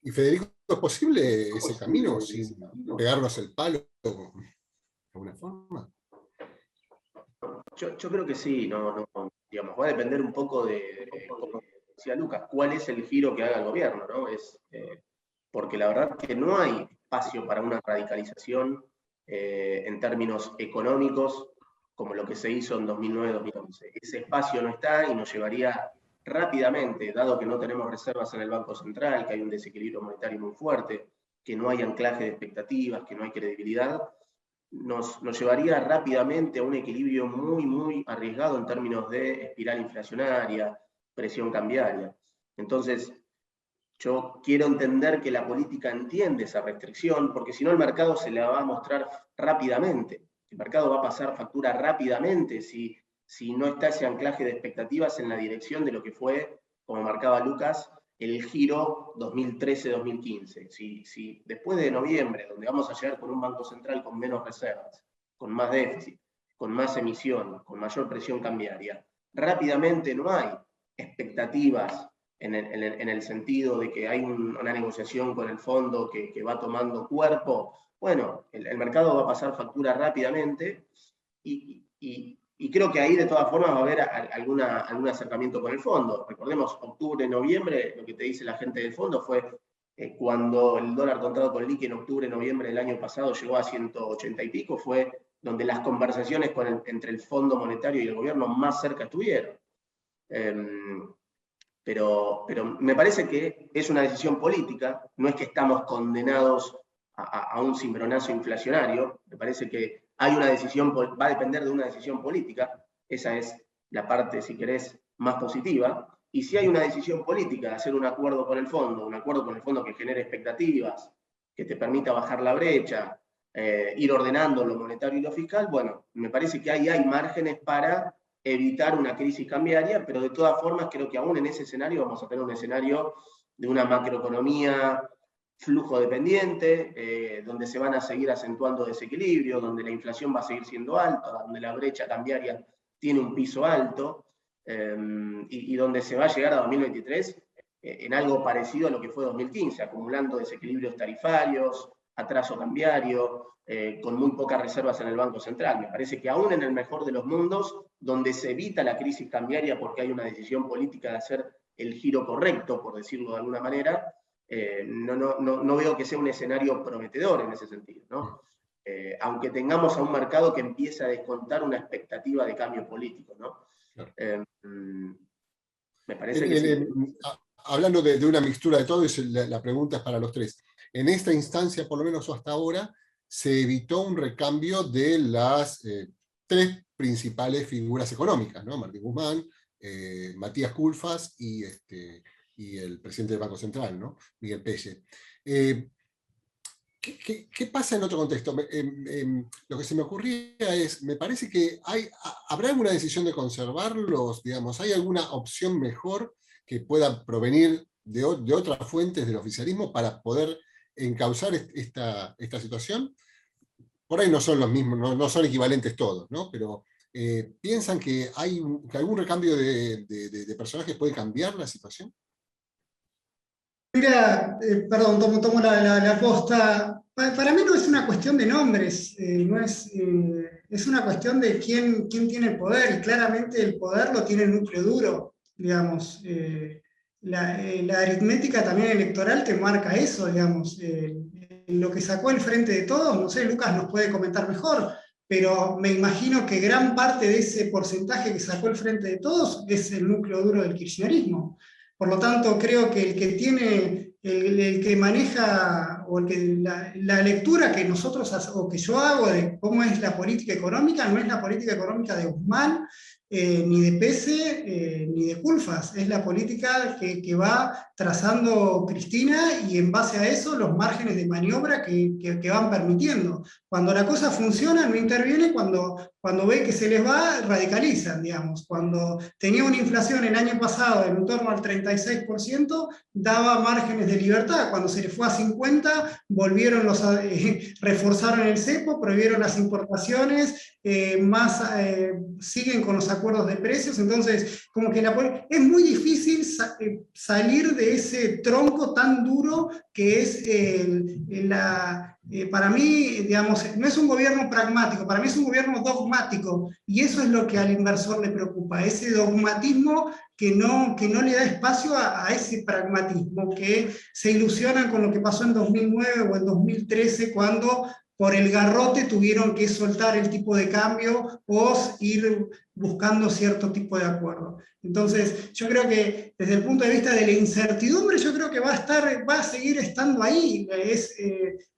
Y Federico, ¿es posible ese camino sin pegarnos el palo de alguna forma? Yo creo que sí, digamos, va a depender un poco de, como decía Lucas, cuál es el giro que haga el gobierno, ¿no? Porque la verdad que no hay espacio para una radicalización en términos económicos como lo que se hizo en 2009-2011. Ese espacio no está y nos llevaría rápidamente, dado que no tenemos reservas en el Banco Central, que hay un desequilibrio monetario muy fuerte, que no hay anclaje de expectativas, que no hay credibilidad, nos llevaría rápidamente a un equilibrio muy, muy arriesgado en términos de espiral inflacionaria, presión cambiaria. Entonces, yo quiero entender que la política entiende esa restricción, porque si no el mercado se la va a mostrar rápidamente. El mercado va a pasar factura rápidamente si no está ese anclaje de expectativas en la dirección de lo que fue, como marcaba Lucas, el giro 2013-2015. Si después de noviembre, donde vamos a llegar con un Banco Central con menos reservas, con más déficit, con más emisión, con mayor presión cambiaria, rápidamente no hay expectativas en el sentido de que hay una negociación con el fondo que va tomando cuerpo, bueno, el mercado va a pasar factura rápidamente y creo que ahí de todas formas va a haber algún acercamiento con el fondo. Recordemos, octubre, noviembre, lo que te dice la gente del fondo fue cuando el dólar contado con liqui en octubre, noviembre del año pasado llegó a 180 y pico, fue donde las conversaciones entre el Fondo Monetario y el gobierno más cerca estuvieron. Pero me parece que es una decisión política, no es que estamos condenados a un cimbronazo inflacionario, me parece que hay una decisión, va a depender de una decisión política, esa es la parte, si querés, más positiva, y si hay una decisión política de hacer un acuerdo con el fondo que genere expectativas, que te permita bajar la brecha, ir ordenando lo monetario y lo fiscal, bueno, me parece que ahí hay márgenes para evitar una crisis cambiaria, pero de todas formas creo que aún en ese escenario vamos a tener un escenario de una macroeconomía flujo dependiente, donde se van a seguir acentuando desequilibrios, donde la inflación va a seguir siendo alta, donde la brecha cambiaria tiene un piso alto, y donde se va a llegar a 2023 en algo parecido a lo que fue 2015, acumulando desequilibrios tarifarios, atraso cambiario, con muy pocas reservas en el Banco Central. Me parece que aún en el mejor de los mundos, donde se evita la crisis cambiaria porque hay una decisión política de hacer el giro correcto, por decirlo de alguna manera, no veo que sea un escenario prometedor en ese sentido, ¿no? Aunque tengamos a un mercado que empieza a descontar una expectativa de cambio político, ¿no? Claro. Me parece que sí. Hablando de una mixtura de todo, y la pregunta es para los tres. En esta instancia, por lo menos hasta ahora, se evitó un recambio de las tres principales figuras económicas, ¿no? Martín Guzmán, Matías Culfas y el presidente del Banco Central, ¿no? Miguel Pelle. ¿Qué pasa en otro contexto? Lo que se me ocurría es, me parece que ¿habrá alguna decisión de conservarlos? Digamos, ¿hay alguna opción mejor que pueda provenir de otras fuentes del oficialismo para poder encauzar esta situación? Por ahí no son los mismos, no son equivalentes todos, ¿no? Pero ¿piensan que que algún recambio de personajes puede cambiar la situación? Mira, perdón, tomo la posta. Para mí no es una cuestión de nombres, es una cuestión de quién tiene el poder, y claramente el poder lo tiene el núcleo duro, digamos. La aritmética también electoral te marca eso, digamos. Lo que sacó el Frente de Todos, no sé, Lucas nos puede comentar mejor, pero me imagino que gran parte de ese porcentaje que sacó el Frente de Todos es el núcleo duro del kirchnerismo. Por lo tanto, creo que el que tiene, el que maneja, o la lectura que nosotros, o que yo hago de cómo es la política económica, no es la política económica de Guzmán, ni de Pese, ni de Culfas. Es la política que va trazando Cristina, y en base a eso los márgenes de maniobra que van permitiendo. Cuando la cosa funciona, no interviene; cuando ve que se les va, radicalizan, digamos. Cuando tenía una inflación el año pasado en torno al 36%, daba márgenes de libertad. Cuando se le fue a 50, reforzaron el cepo, prohibieron las importaciones, siguen con los acuerdos de precios. Entonces, como que es muy difícil salir de ese tronco tan duro que es para mí, digamos, no es un gobierno pragmático, para mí es un gobierno dogmático, y eso es lo que al inversor le preocupa, ese dogmatismo que no le da espacio a ese pragmatismo, que se ilusionan con lo que pasó en 2009 o en 2013, cuando por el garrote tuvieron que soltar el tipo de cambio o ir buscando cierto tipo de acuerdo. Entonces, yo creo que desde el punto de vista de la incertidumbre, yo creo que va a seguir estando ahí.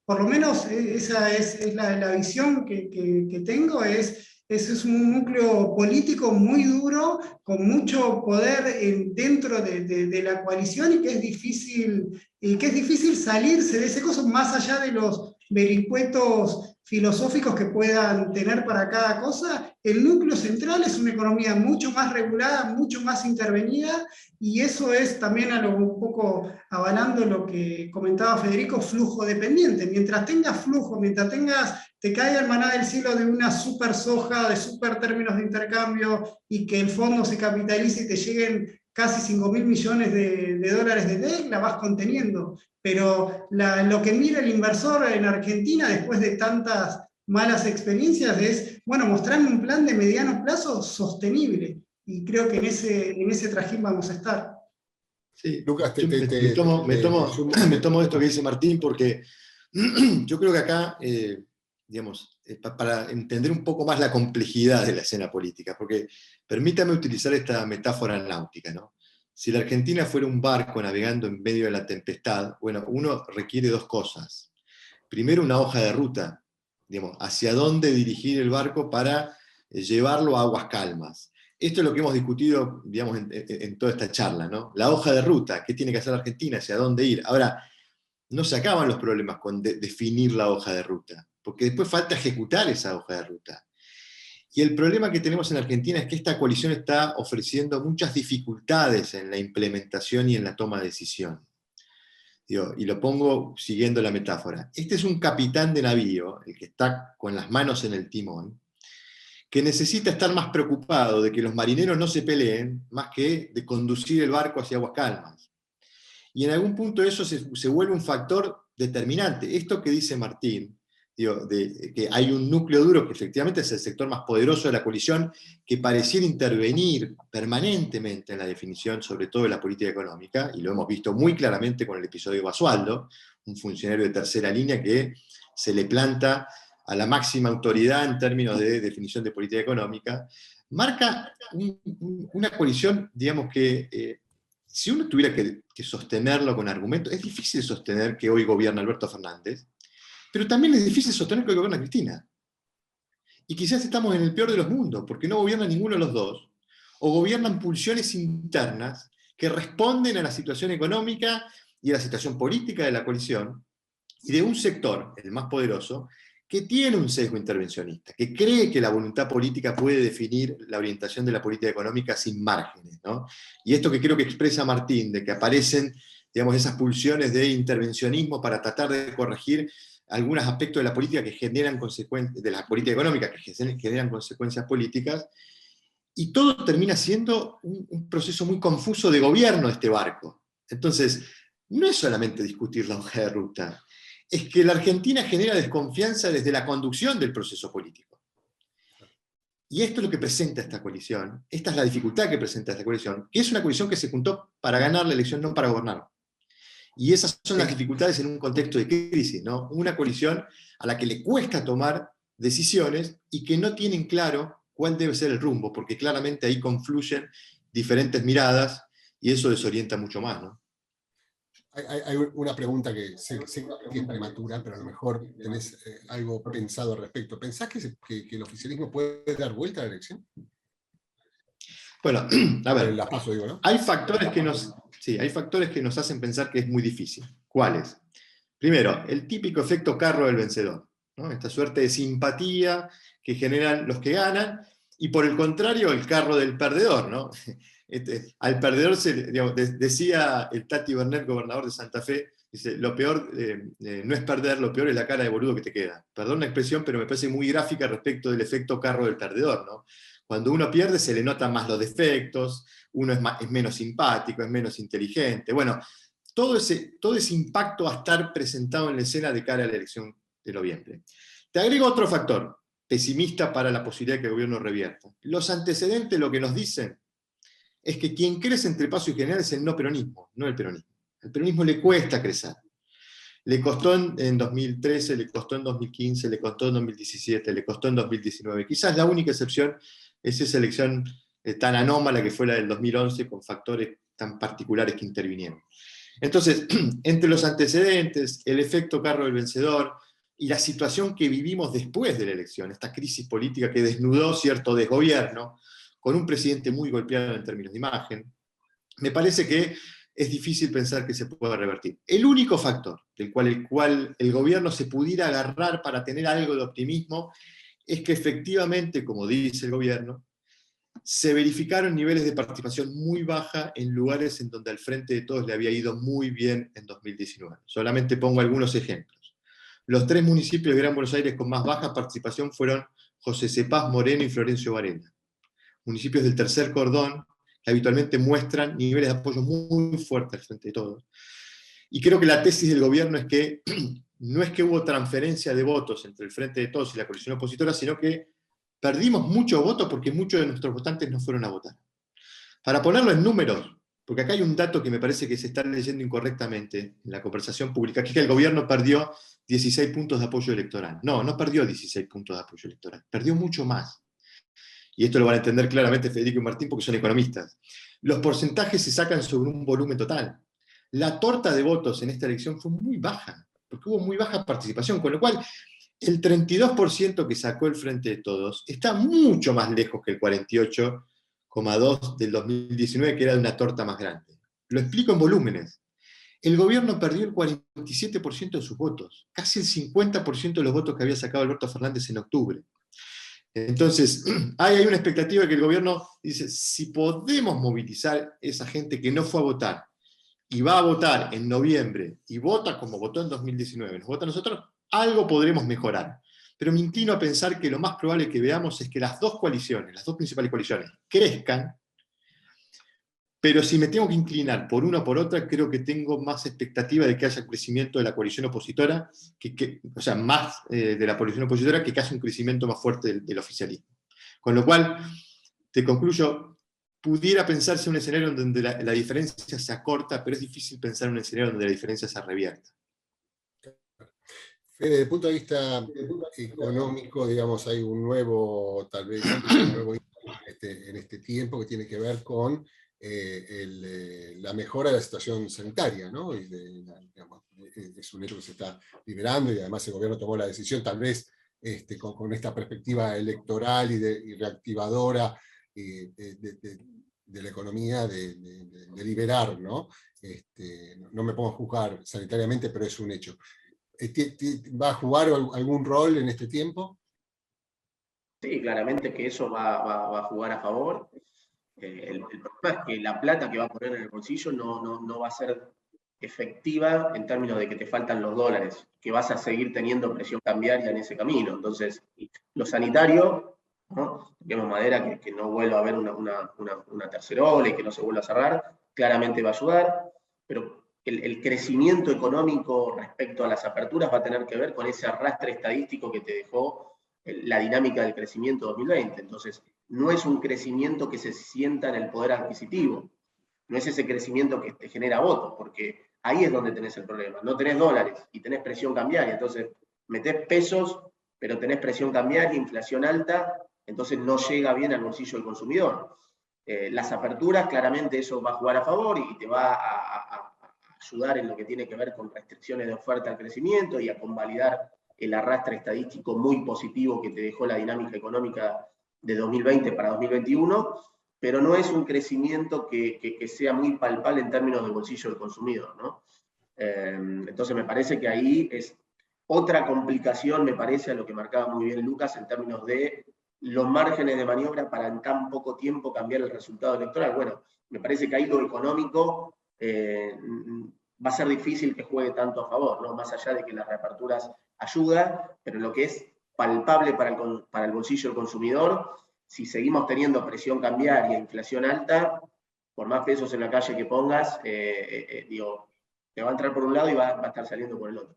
Por lo menos esa es la visión que tengo. Es un núcleo político muy duro, con mucho poder dentro de la coalición, y que es difícil salirse de ese coso, más allá de los vericuetos filosóficos que puedan tener para cada cosa. El núcleo central es una economía mucho más regulada, mucho más intervenida, y eso es también un poco avalando lo que comentaba Federico, flujo dependiente. Mientras tengas flujo, mientras te caiga el maná del cielo de una super soja, de super términos de intercambio, y que el fondo se capitalice y te lleguen casi 5.000 millones de dólares de DEC, la vas conteniendo. Pero lo que mira el inversor en Argentina después de tantas malas experiencias es, bueno, mostrarme un plan de mediano plazo sostenible. Y creo que en ese trajín vamos a estar. Sí, Lucas, me tomo esto que dice Martín, porque yo creo que acá, digamos, para entender un poco más la complejidad de la escena política, porque permítame utilizar esta metáfora náutica, ¿no? Si la Argentina fuera un barco navegando en medio de la tempestad, bueno, uno requiere dos cosas. Primero, una hoja de ruta, digamos, hacia dónde dirigir el barco para llevarlo a aguas calmas. Esto es lo que hemos discutido, digamos, en toda esta charla, ¿no? La hoja de ruta, ¿qué tiene que hacer la Argentina? ¿Hacia dónde ir? Ahora, no se acaban los problemas con definir la hoja de ruta, porque después falta ejecutar esa hoja de ruta. Y el problema que tenemos en Argentina es que esta coalición está ofreciendo muchas dificultades en la implementación y en la toma de decisión. Y lo pongo siguiendo la metáfora. Este es un capitán de navío, el que está con las manos en el timón, que necesita estar más preocupado de que los marineros no se peleen, más que de conducir el barco hacia aguas calmas. Y en algún punto eso se vuelve un factor determinante. Esto que dice Martín, de que hay un núcleo duro que efectivamente es el sector más poderoso de la coalición, que pareciera intervenir permanentemente en la definición, sobre todo de la política económica, y lo hemos visto muy claramente con el episodio de Basualdo, un funcionario de tercera línea que se le planta a la máxima autoridad en términos de definición de política económica, marca una coalición, digamos que si uno tuviera que sostenerlo con argumentos, es difícil sostener que hoy gobierna Alberto Fernández, pero también es difícil sostener que hoy gobierna Cristina. Y quizás estamos en el peor de los mundos, porque no gobierna ninguno de los dos, o gobiernan pulsiones internas que responden a la situación económica y a la situación política de la coalición, y de un sector, el más poderoso, que tiene un sesgo intervencionista, que cree que la voluntad política puede definir la orientación de la política económica sin márgenes, ¿no? Y esto que creo que expresa Martín, de que aparecen, digamos, esas pulsiones de intervencionismo para tratar de corregir algunos aspectos de la política que generan consecuencias, de la política económica que generan consecuencias políticas, y todo termina siendo un proceso muy confuso de gobierno de este barco. Entonces, no es solamente discutir la hoja de ruta, es que la Argentina genera desconfianza desde la conducción del proceso político. Y esto es lo que presenta esta coalición, esta es la dificultad que presenta esta coalición, que es una coalición que se juntó para ganar la elección, no para gobernar. Y esas son las dificultades en un contexto de crisis, ¿no? Una coalición a la que le cuesta tomar decisiones y que no tienen claro cuál debe ser el rumbo, porque claramente ahí confluyen diferentes miradas y eso desorienta mucho más, ¿no? Hay una pregunta que sé que es prematura, pero a lo mejor tenés algo pensado al respecto. ¿Pensás que el oficialismo puede dar vuelta a la elección? Bueno, a ver, La paso, digo, ¿no? hay factores que nos hacen pensar que es muy difícil. ¿Cuáles? Primero, el típico efecto carro del vencedor, ¿no? Esta suerte de simpatía que generan los que ganan, y por el contrario, el carro del perdedor, ¿no? Al perdedor decía el Tati Bernet, gobernador de Santa Fe, dice, lo peor no es perder, lo peor es la cara de boludo que te queda. Perdón la expresión, pero me parece muy gráfica respecto del efecto carro del perdedor, ¿no? Cuando uno pierde se le notan más los defectos, uno es menos simpático, es menos inteligente. Bueno, todo ese impacto va a estar presentado en la escena de cara a la elección de noviembre. Te agrego otro factor pesimista para la posibilidad de que el gobierno revierta. Los antecedentes lo que nos dicen es que quien crece entre Paso y General es el no peronismo, no el peronismo. El peronismo le cuesta crecer. Le costó en 2013, le costó en 2015, le costó en 2017, le costó en 2019. Quizás la única excepción es esa elección tan anómala que fue la del 2011, con factores tan particulares que intervinieron. Entonces, entre los antecedentes, el efecto carro del vencedor y la situación que vivimos después de la elección, esta crisis política que desnudó cierto desgobierno, con un presidente muy golpeado en términos de imagen, me parece que es difícil pensar que se pueda revertir. El único factor del cual el gobierno se pudiera agarrar para tener algo de optimismo es que efectivamente, como dice el gobierno, se verificaron niveles de participación muy baja en lugares en donde al Frente de Todos le había ido muy bien en 2019. Solamente pongo algunos ejemplos. Los 3 municipios de Gran Buenos Aires con más baja participación fueron José Cepaz, Moreno y Florencio Varela. Municipios del tercer cordón que habitualmente muestran niveles de apoyo muy fuertes al Frente de Todos. Y creo que la tesis del gobierno es que no es que hubo transferencia de votos entre el Frente de Todos y la coalición opositora, sino que perdimos muchos votos porque muchos de nuestros votantes no fueron a votar. Para ponerlo en números, porque acá hay un dato que me parece que se está leyendo incorrectamente en la conversación pública, que es que el gobierno perdió 16 puntos de apoyo electoral. No, no perdió 16 puntos de apoyo electoral, perdió mucho más. Y esto lo van a entender claramente Federico y Martín porque son economistas. Los porcentajes se sacan sobre un volumen total. La torta de votos en esta elección fue muy baja, porque hubo muy baja participación, con lo cual el 32% que sacó el Frente de Todos está mucho más lejos que el 48,2% del 2019, que era de una torta más grande. Lo explico en volúmenes. El gobierno perdió el 47% de sus votos, casi el 50% de los votos que había sacado Alberto Fernández en octubre. Entonces, hay una expectativa de que el gobierno dice, si podemos movilizar esa gente que no fue a votar, y va a votar en noviembre, y vota como votó en 2019, nos vota a nosotros, algo podremos mejorar. pero me inclino a pensar que lo más probable que veamos es que las dos coaliciones, las dos principales coaliciones, crezcan, pero si me tengo que inclinar por una o por otra, creo que tengo más expectativa de que haya crecimiento de la coalición opositora, o sea, más de la coalición opositora que haya un crecimiento más fuerte del oficialismo. Con lo cual, te concluyo, pudiera pensarse un escenario en donde la diferencia se acorta, pero es difícil pensar en un escenario donde la diferencia se revierta. Desde el punto de vista económico, digamos, hay un nuevo, tal vez, un nuevo en este tiempo que tiene que ver con la mejora de la situación sanitaria, ¿no? Y digamos, es un hecho que se está liberando, y además el gobierno tomó la decisión, tal vez con esta perspectiva electoral y reactivadora de la economía, de liberar, ¿no? No me pongo a juzgar sanitariamente, pero es un hecho. ¿Va a jugar algún rol en este tiempo? Sí, claramente que eso va a jugar a favor. El problema es que la plata que va a poner en el bolsillo no va a ser efectiva en términos de que te faltan los dólares, que vas a seguir teniendo presión cambiaria en ese camino. Entonces, lo sanitario, ¿no? Toquemos madera, que no vuelva a haber una tercera ola y que no se vuelva a cerrar, claramente va a ayudar, pero el crecimiento económico respecto a las aperturas va a tener que ver con ese arrastre estadístico que te dejó la dinámica del crecimiento 2020. Entonces, no es un crecimiento que se sienta en el poder adquisitivo, no es ese crecimiento que te genera votos, porque ahí es donde tenés el problema. No tenés dólares y tenés presión cambiaria, entonces metés pesos, pero tenés presión cambiaria, inflación alta, entonces no llega bien al bolsillo del consumidor. Las aperturas, claramente eso va a jugar a favor y te va a ayudar en lo que tiene que ver con restricciones de oferta al crecimiento y a convalidar el arrastre estadístico muy positivo que te dejó la dinámica económica de 2020 para 2021, pero no es un crecimiento que sea muy palpable en términos de bolsillo del consumidor, ¿no? Entonces me parece que ahí es otra complicación, me parece, a lo que marcaba muy bien Lucas, en términos de los márgenes de maniobra para en tan poco tiempo cambiar el resultado electoral. Bueno, me parece que ahí lo económico va a ser difícil que juegue tanto a favor, ¿no? Más allá de que las reaperturas ayudan, pero lo que es palpable para el bolsillo del consumidor, si seguimos teniendo presión cambiaria e inflación alta, por más pesos en la calle que pongas, digo, te va a entrar por un lado y va a estar saliendo por el otro.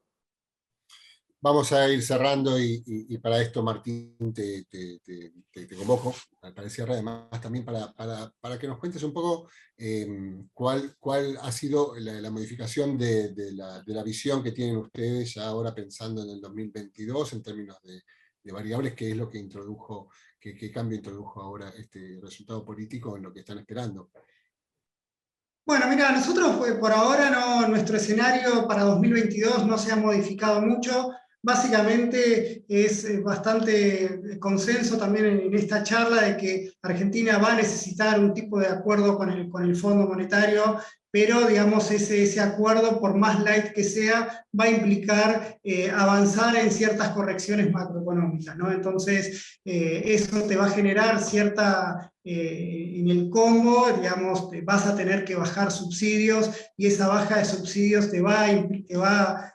Vamos a ir cerrando y para esto, Martín, te convoco para el cierre, además también para que nos cuentes un poco cuál ha sido la modificación de la visión que tienen ustedes ya ahora pensando en el 2022 en términos de variables, qué es lo que introdujo, qué cambio introdujo ahora este resultado político en lo que están esperando. Bueno, mira, nosotros por ahora nuestro escenario para 2022 no se ha modificado mucho. Básicamente es bastante consenso también en esta charla de que Argentina va a necesitar un tipo de acuerdo con el Fondo Monetario, pero digamos ese acuerdo, por más light que sea, va a implicar avanzar en ciertas correcciones macroeconómicas, ¿no? Entonces, eso te va a generar en el combo, digamos, vas a tener que bajar subsidios y esa baja de subsidios te va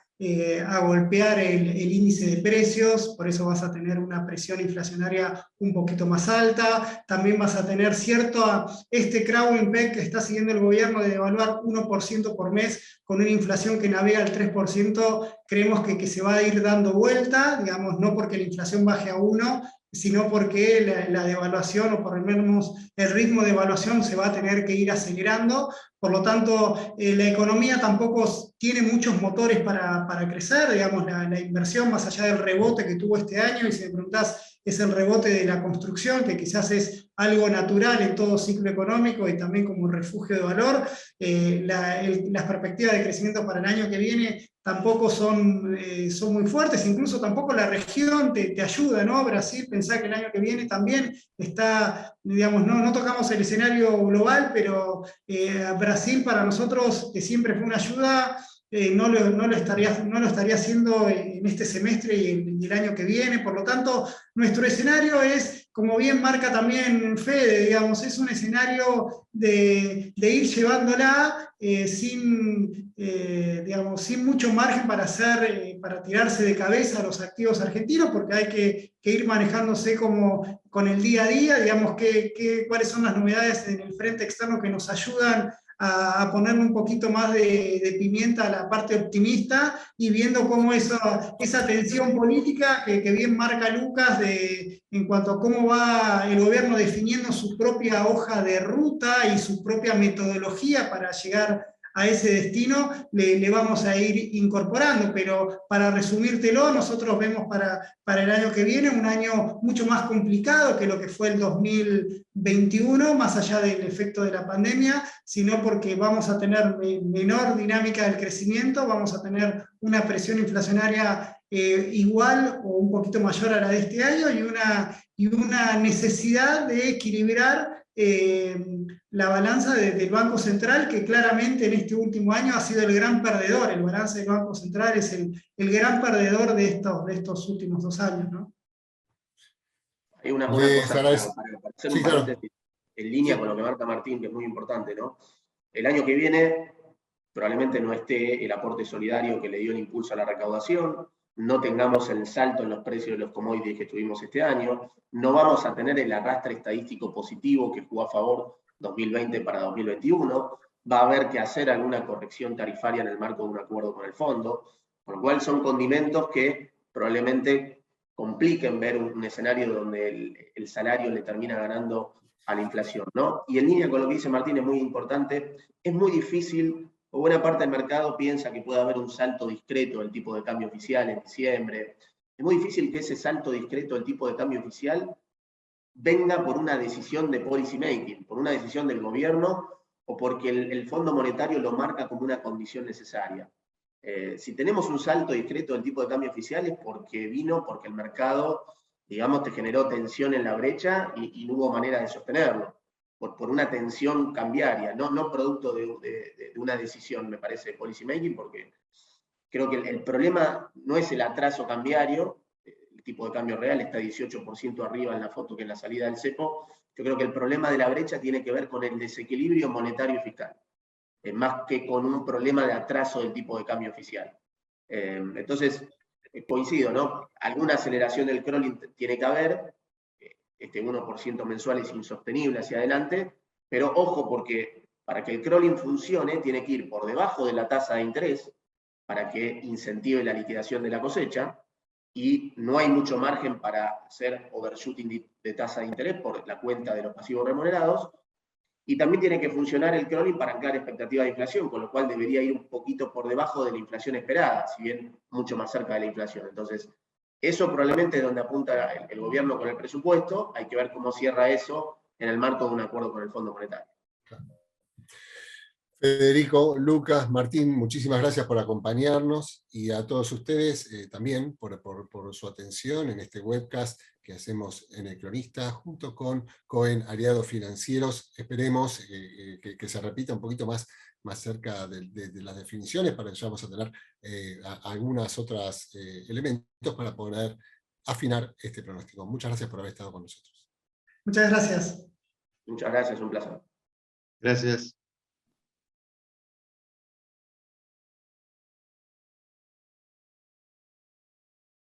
a golpear el índice de precios, por eso vas a tener una presión inflacionaria un poquito más alta. También vas a tener este crowing peg que está siguiendo el gobierno de devaluar 1% por mes con una inflación que navega al 3%, creemos que se va a ir dando vuelta, digamos, no porque la inflación baje a 1%, sino porque la devaluación, o por lo menos el ritmo de devaluación, se va a tener que ir acelerando. Por lo tanto, la economía tampoco tiene muchos motores para crecer, digamos, la inversión, más allá del rebote que tuvo este año, y si me preguntás, es el rebote de la construcción, que quizás es algo natural en todo ciclo económico y también como refugio de valor. Las perspectivas de crecimiento para el año que viene tampoco son muy fuertes, incluso tampoco la región te ayuda, ¿no? Brasil, pensá que el año que viene también está, digamos, no tocamos el escenario global, pero Brasil para nosotros, que siempre fue una ayuda, no lo estaría haciendo en este semestre y el año que viene. Por lo tanto, nuestro escenario es como bien marca también Fede, digamos, es un escenario de ir llevándola digamos, sin mucho margen para para tirarse de cabeza a los activos argentinos, porque hay que ir manejándose como con el día a día, digamos, cuáles son las novedades en el frente externo que nos ayudan a ponerle un poquito más de pimienta a la parte optimista y viendo cómo esa tensión política que bien marca Lucas en cuanto a cómo va el gobierno definiendo su propia hoja de ruta y su propia metodología para llegar a ese destino, le vamos a ir incorporando, pero para resumírtelo, nosotros vemos para el año que viene un año mucho más complicado que lo que fue el 2021, más allá del efecto de la pandemia, sino porque vamos a tener menor dinámica del crecimiento, vamos a tener una presión inflacionaria igual o un poquito mayor a la de este año y una necesidad de equilibrar la balanza del Banco Central, que claramente en este último año ha sido el gran perdedor. El balance del Banco Central es el gran perdedor de estos últimos 2 años, ¿no? Hay una cosa para hacer sí, un paréntesis, en línea con lo que marca Martín, que es muy importante, ¿no? El año que viene probablemente no esté el aporte solidario que le dio el impulso a la recaudación, no tengamos el salto en los precios de los commodities que tuvimos este año, no vamos a tener el arrastre estadístico positivo que jugó a favor 2020 para 2021, va a haber que hacer alguna corrección tarifaria en el marco de un acuerdo con el fondo, con lo cual son condimentos que probablemente compliquen ver un escenario donde el salario le termina ganando a la inflación, ¿no? Y en línea con lo que dice Martín, es muy importante, es muy difícil, o buena parte del mercado piensa que puede haber un salto discreto del tipo de cambio oficial en diciembre. Es muy difícil que ese salto discreto del tipo de cambio oficial venga por una decisión de policy making, por una decisión del gobierno o porque el Fondo Monetario lo marca como una condición necesaria. Si tenemos un salto discreto del tipo de cambio oficial es porque el mercado, digamos, te generó tensión en la brecha y no hubo manera de sostenerlo, por una tensión cambiaria, no producto de una decisión, me parece, de policy making, porque creo que el problema no es el atraso cambiario, el tipo de cambio real está 18% arriba en la foto que en la salida del cepo. Yo creo que el problema de la brecha tiene que ver con el desequilibrio monetario y fiscal, más que con un problema de atraso del tipo de cambio oficial. Entonces, coincido, ¿no? Alguna aceleración del crawling tiene que haber, este 1% mensual es insostenible hacia adelante, pero ojo porque para que el crawling funcione tiene que ir por debajo de la tasa de interés para que incentive la liquidación de la cosecha, y no hay mucho margen para hacer overshooting de tasa de interés por la cuenta de los pasivos remunerados, y también tiene que funcionar el crawling para anclar expectativas de inflación, con lo cual debería ir un poquito por debajo de la inflación esperada, si bien mucho más cerca de la inflación. Entonces, eso probablemente es donde apunta el gobierno con el presupuesto, hay que ver cómo cierra eso en el marco de un acuerdo con el Fondo Monetario. Federico, Lucas, Martín, muchísimas gracias por acompañarnos y a todos ustedes también por su atención en este webcast que hacemos en El Cronista junto con Cohen Aliados Financieros. Esperemos que se repita un poquito más cerca de las definiciones para que ya vamos a tener algunos otros elementos para poder afinar este pronóstico. Muchas gracias por haber estado con nosotros. Muchas gracias. Muchas gracias, un placer. Gracias.